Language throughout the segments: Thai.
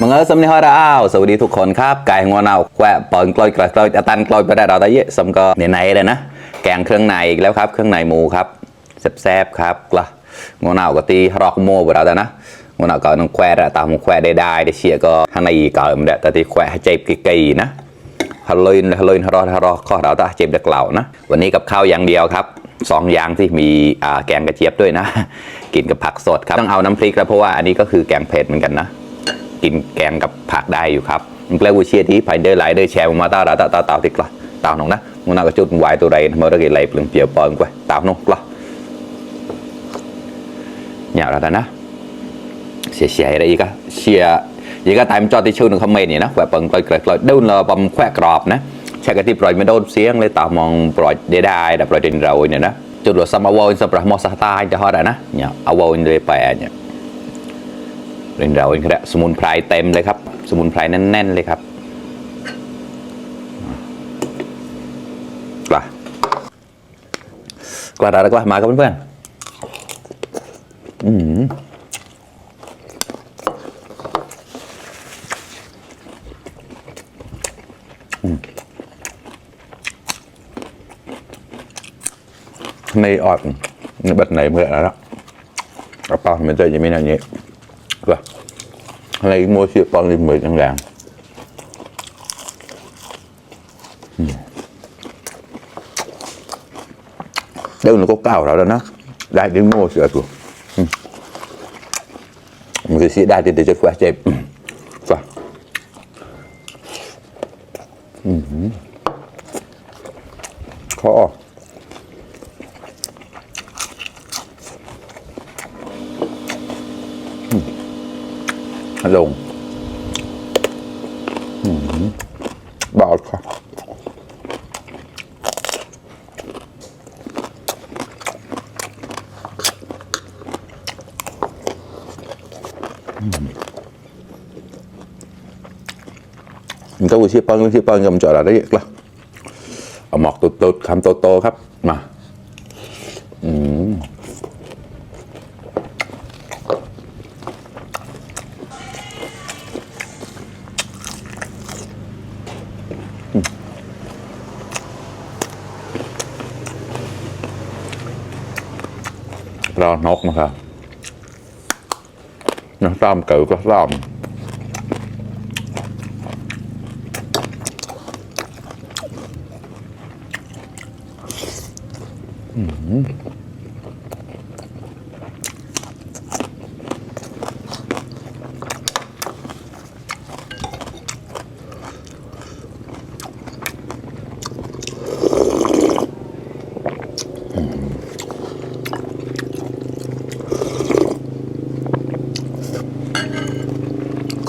มึงสำเนียงฮาราอ้าวสวัสดีทุกคนครับไก่งวงเนาแกะปอนกลอยกลอยตันกลอยไปได้เราได้เยอะสมก็ในเลยนะแกงเครื่องในอีกแล้วครับเครื่องในหมูครับแซ่บๆครับกละงวงเนาก็ตีรอกโม่ไปเราแต่นะงวงเนาก็ต้องแควะตามแควะได้เชียก็ข้างในเก่าเหมือนเดิมแต่ที่แควะให้เจ็บกี่นะฮัลโหลข้อเราตาเจ็บเด็กเหล่านะวันนี้กับข้าวอย่างเดียวครับ2 อย่างที่มีแกงกระเจี๊ยบด้วยนะกินกับผักสดครับต้องเอาน้ำพริกแล้วเพราะว่าอันนี้ก็คือแกงเผ็ดเหมือนกันนะกินแกงกับผักได้อยู่ครับมันเปรี้ยวเชียที่ไปเดินไหลเดินแชร์มาตาตาติดละตาหนองนะมันน่าจะจุดวายตัวใดเมื่อไรไหลเปลืองเปลี่ยวปอนกว่าตาหนองละเนี่ยเราแต่นะเสียอะไรอีกอะเชียอีกก็ตายมันจอดที่ชื่อหนึ่งคอมเมนต์เนี่ยนะแบบเปิงปล่อยดูนเราบำแควะกรอบนะใช่กันที่ปล่อยไม่โดนเสียงเลยตามองปล่อยได้แต่ปล่อยดินเราเนี่ยนะจุดหลดซัมอวอลสำหรับมอสตาจะฮอดนะเนี่ยอวอลเลยไปเนี่ยดินเราเองครับสมุนไพรเต็มเลยครับสมุนไพรแน่นๆเลยครับกว่าแล้วก็มาครับเพื่อนในออดบัดไหนเมื่อแล้วกระเป๋าไม่ได้ยังไม่นานนี้ก็อะไรโมเสียปอนริมเหมือนแรงเดี๋ยวหนูก็ก้าวแล้วนะได้ดึงโมเสียตัวมันจะเสียได้แต่จะแฝงเจ็บก็ขอลงบอดค่ะmình có ship ơn gồm chợ là đấy là mọc tụt khám tôครับมาเรานกนะครับน้ำซ้ำเก๋ก็ซ้ำ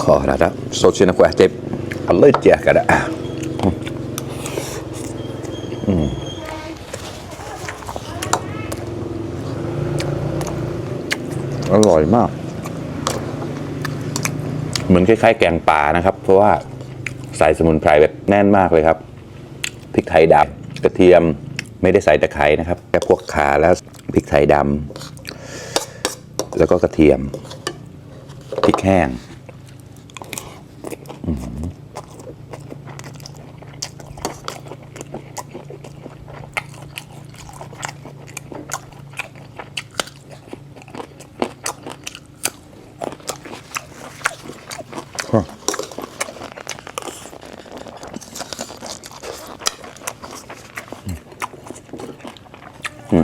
ขอแล้วนะโซเชียลนักว่าเจ็บอันเลิศเจ้ากันนะอร่อยมากเหมือนคล้ายๆแกงป่านะครับเพราะว่าใส่สมุนไพรแบบแน่นมากเลยครับพริกไทยดำกระเทียมไม่ได้ใส่ตะไคร้นะครับแค่พวกข่าแล้วพริกไทยดำแล้วก็กระเทียมพริกแห้ง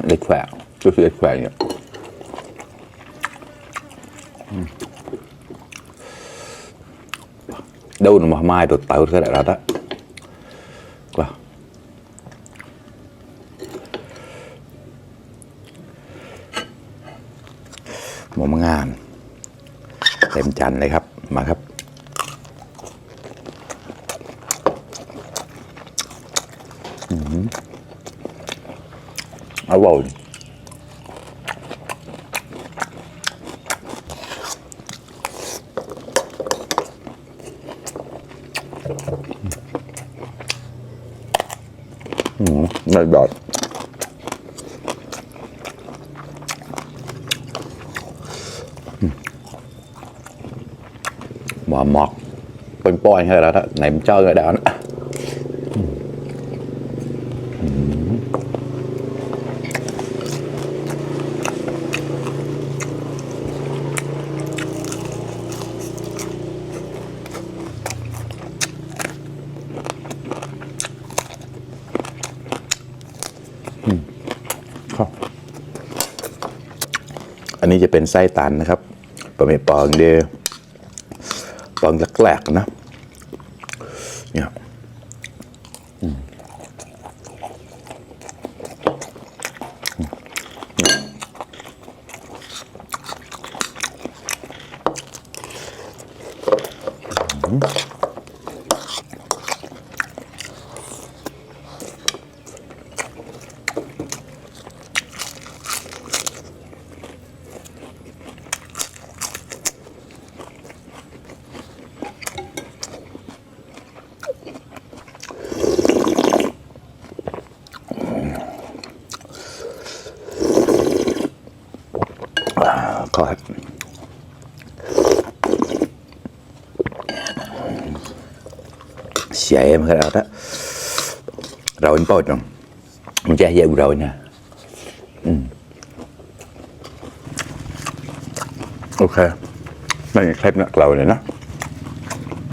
เล็กแฝงก็คือเล็กแฝงเนี่ยđâu mà mai tụt tàu cái đại đó quá một ngànเต็มจานเลยครับมาครับอร่อยไม่บอดหมอ mà mọt bánh bòi hay là đó này mình chơi rồi đóอันนี้จะเป็นไส้ตันนะครับปลาเมปองเดียปองแหลกๆนะเนี่ยขอครับเสียเอ็มขนาดนั้นเราเป็นปอดจังมันจะเยอะกว่าเราเนี่ยโอเคไม่ใช่เคล็ดนักเราเลยนะ